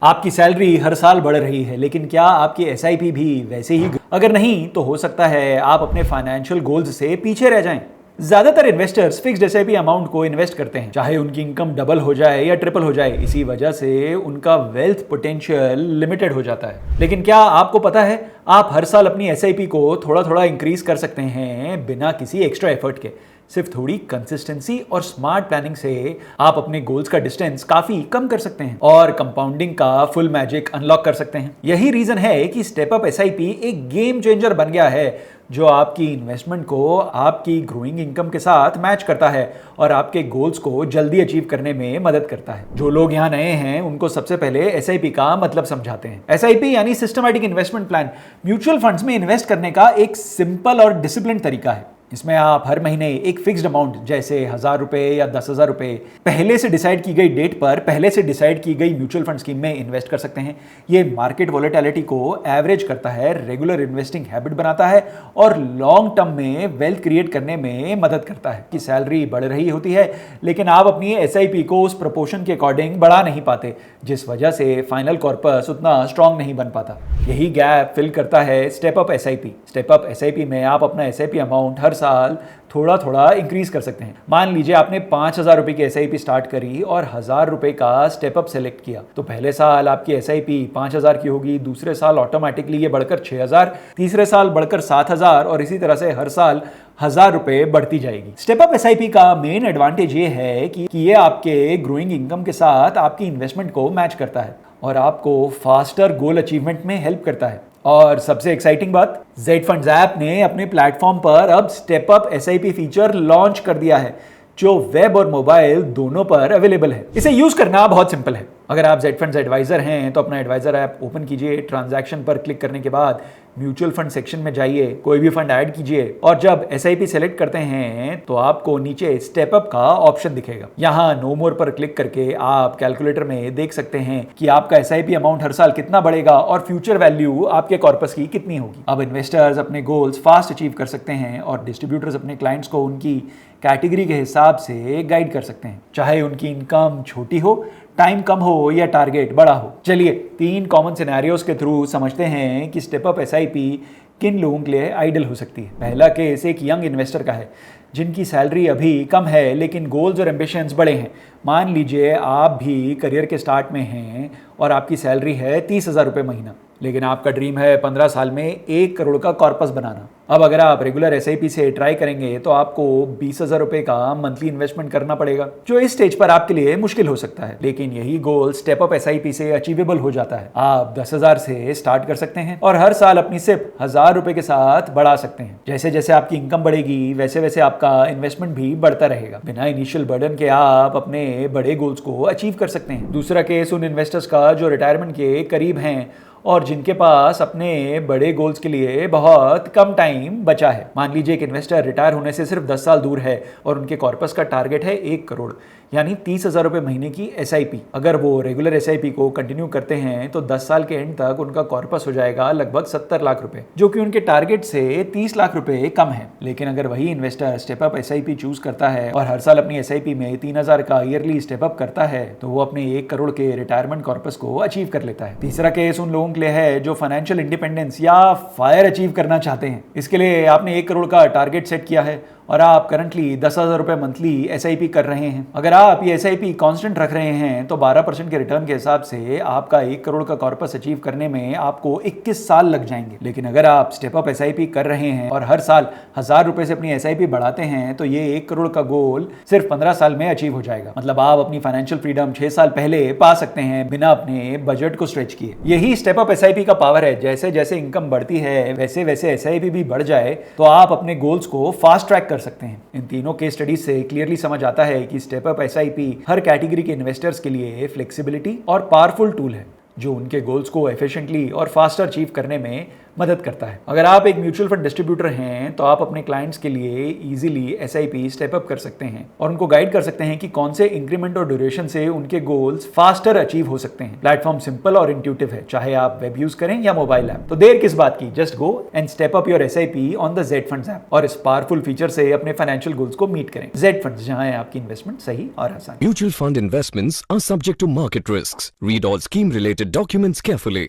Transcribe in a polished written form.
आपकी सैलरी हर साल बढ़ रही है, लेकिन क्या आपकी एसआईपी भी वैसे ही? अगर नहीं तो हो सकता है आप अपने फाइनेंशियल गोल्स से पीछे रह जाएं। ज्यादातर इन्वेस्टर्स फिक्स्ड एसआईपी अमाउंट को इन्वेस्ट करते हैं, चाहे उनकी इनकम डबल हो जाए या ट्रिपल हो जाए। इसी वजह से उनका वेल्थ पोटेंशियल लिमिटेड हो जाता है। लेकिन क्या आपको पता है, आप हर साल अपनी एसआईपी को थोड़ा थोड़ा इंक्रीज कर सकते हैं बिना किसी एक्स्ट्रा एफर्ट के। सिर्फ थोड़ी कंसिस्टेंसी और स्मार्ट प्लानिंग से आप अपने गोल्स का डिस्टेंस काफी कम कर सकते हैं और कंपाउंडिंग का फुल मैजिक अनलॉक कर सकते हैं। यही रीजन है कि स्टेप अप एसआईपी एक गेम चेंजर बन गया है, जो आपकी इन्वेस्टमेंट को आपकी ग्रोइंग इनकम के साथ मैच करता है और आपके गोल्स को जल्दी अचीव करने में मदद करता है। जो लोग यहाँ नए हैं उनको सबसे पहले एसआईपी का मतलब समझाते हैं। एसआईपी यानी systematic investment plan mutual funds में इन्वेस्ट करने का एक सिंपल और डिसिप्लिन तरीका है। इसमें आप हर महीने एक फिक्स्ड अमाउंट जैसे 1,000 रुपए या 10,000 रुपए पहले से डिसाइड की गई डेट पर पहले से डिसाइड की गई म्यूचुअल फंड स्कीम में इन्वेस्ट कर सकते हैं। ये मार्केट वोलेटिलिटी को एवरेज करता है, रेगुलर इन्वेस्टिंग हैबिट बनाता है और लॉन्ग टर्म में वेल्थ क्रिएट करने में मदद करता है। कि सैलरी बढ़ रही होती है लेकिन आप अपनी एसआईपी को उस प्रोपोर्शन के अकॉर्डिंग बढ़ा नहीं पाते, जिस वजह से फाइनल कॉर्पस उतना स्ट्रांग नहीं बन पाता। यही गैप फिल करता है step up SIP. Step up SIP में आप अपना एसआईपी अमाउंट हर साल थोड़ा थोड़ा इंक्रीज कर सकते हैं। मान लीजिए आपने 5,000 रुपए की एसआईपी स्टार्ट करी और 1,000 रुपए का स्टेप अप सेलेक्ट किया, तो पहले साल आपकी एसआईपी 5,000 की होगी, दूसरे साल ऑटोमेटिकली ये बढ़कर 6,000, तीसरे साल बढ़कर 7,000 और इसी तरह से हर साल 1,000 रुपए बढ़ती जाएगी। स्टेप अप एसआईपी का मेन एडवांटेज ये है कि ये आपके ग्रोइंग इनकम के साथ आपकी इन्वेस्टमेंट को मैच करता है और आपको फास्टर गोल अचीवमेंट में हेल्प करता है। और सबसे एक्साइटिंग बात, जेड फंड्स ऐप ने अपने प्लेटफॉर्म पर अब step up SIP feature launch कर दिया है, जो वेब और मोबाइल दोनों पर अवेलेबल है। इसे यूज करना बहुत सिंपल है। अगर आप जेड फंड्स एडवाइजर हैं तो अपना एडवाइजर ऐप ओपन कीजिए, ट्रांजैक्शन पर क्लिक करने के बाद म्यूचुअल फंड सेक्शन में जाइए, कोई भी फंड ऐड कीजिए और जब एसआईपी सेलेक्ट करते हैं तो आपको नीचे स्टेप अप का ऑप्शन दिखेगा। यहाँ नो मोर पर क्लिक करके आप कैलकुलेटर में देख सकते हैं कि आपका एसआईपी अमाउंट हर साल कितना बढ़ेगा और फ्यूचर वैल्यू आपके कॉर्पस की कितनी होगी। अब इन्वेस्टर्स अपने गोल्स फास्ट अचीव कर सकते हैं और डिस्ट्रीब्यूटर्स अपने क्लाइंट्स को उनकी कैटेगरी के हिसाब से गाइड कर सकते हैं, चाहे उनकी इनकम छोटी हो, टाइम कम हो या टारगेट बड़ा हो। चलिए 3 कॉमन सिनेरियोज के थ्रू समझते हैं कि स्टेप अप एसआईपी किन लोगों के लिए आइडियल हो सकती है। पहला केस एक यंग इन्वेस्टर का है, जिनकी सैलरी अभी कम है लेकिन गोल्स और एम्बिशंस बड़े हैं। मान लीजिए आप भी करियर के स्टार्ट में हैं और आपकी सैलरी है 30,000 रुपये महीना, लेकिन आपका ड्रीम है 15 साल में 1 करोड़ का कॉर्पस बनाना। अब अगर आप रेगुलर एसआईपी से ट्राई करेंगे तो आपको 20,000 रुपए का मंथली इन्वेस्टमेंट करना पड़ेगा, जो इस स्टेज पर आपके लिए मुश्किल हो सकता है। लेकिन यही गोल स्टेप अप एसआईपी से अचीवेबल हो जाता है। आप 10,000 से स्टार्ट कर सकते हैं और हर साल अपनी सिर्फ 1,000 रुपए के साथ बढ़ा सकते हैं। जैसे जैसे आपकी इनकम बढ़ेगी वैसे वैसे आपका इन्वेस्टमेंट भी बढ़ता रहेगा। बिना इनिशियल बर्डन के आप अपने बड़े गोल्स को अचीव कर सकते हैं। दूसरा केस उन इन्वेस्टर्स का जो रिटायरमेंट के करीब हैं और जिनके पास अपने बड़े गोल्स के लिए बहुत कम टाइम बचा है। मान लीजिए एक इन्वेस्टर रिटायर होने से सिर्फ 10 साल दूर है और उनके कॉर्पस का टारगेट है 1 करोड़, यानी 30,000 रुपए महीने की एसआईपी। अगर वो रेगुलर एसआईपी को कंटिन्यू करते हैं तो 10 साल के एंड तक उनका कॉर्पस हो जाएगा लगभग 70 लाख रुपए, जो कि उनके टारगेट से 30 लाख रुपए कम है। लेकिन अगर वही investor step up SIP choose करता है और हर साल अपनी एसआईपी में 3,000 का ईयरली स्टेप अप करता है तो वो अपने 1 करोड़ के रिटायरमेंट कॉर्पस को अचीव कर लेता है। तीसरा केस उन लोगों के लिए है जो फाइनेंशियल इंडिपेंडेंस या फायर अचीव करना चाहते हैं। इसके लिए आपने 1 करोड़ का टारगेट सेट किया है और आप करंटली 10,000 रुपए मंथली एसआईपी कर रहे हैं। अगर आप ये एसआईपी कांस्टेंट रख रहे हैं तो 12% के रिटर्न के हिसाब से आपका 1 करोड़ का कॉर्पस अचीव करने में आपको 21 साल लग जाएंगे। लेकिन अगर आप स्टेप अप एसआईपी कर रहे हैं और हर साल 1,000 रुपए से अपनी एसआईपी बढ़ाते हैं तो ये 1 करोड़ का गोल सिर्फ 15 साल में अचीव हो जाएगा। मतलब आप अपनी फाइनेंशियल फ्रीडम 6 साल पहले पा सकते हैं बिना अपने बजट को स्ट्रेच किए। यही स्टेप अप एसआईपी का पावर है। जैसे जैसे इनकम बढ़ती है वैसे वैसे एसआईपी भी बढ़ जाए तो आप अपने गोल्स को फास्ट ट्रैक कर सकते हैं। इन तीनों केस स्टडीज से क्लियरली समझ आता है कि स्टेप अप एसआईपी हर कैटेगरी के इन्वेस्टर्स के लिए फ्लेक्सिबिलिटी और पावरफुल टूल है, जो उनके गोल्स को एफिशिएंटली और फास्टर अचीव करने में मदद करता है। अगर आप एक म्यूचुअल फंड डिस्ट्रीब्यूटर हैं तो आप अपने क्लाइंट्स के लिए इजीली एसआईपी स्टेप अप कर सकते हैं और उनको गाइड कर सकते हैं कि कौन से इंक्रीमेंट और ड्यूरेशन से उनके गोल्स फास्टर अचीव हो सकते हैं। प्लेटफॉर्म सिंपल और इंट्यूटिव है, चाहे आप वेब यूज करें या मोबाइल ऐप। तो देर किस बात की, just go and step up your SIP on the Z funds app और इस पावरफुल फीचर से अपने फाइनेंशियल गोल्स को मीट करें। जेड फंड्स, जहां है आपकी इन्वेस्टमेंट सही और आसान। Mutual fund investments are subject to market risks. Read all scheme related documents carefully.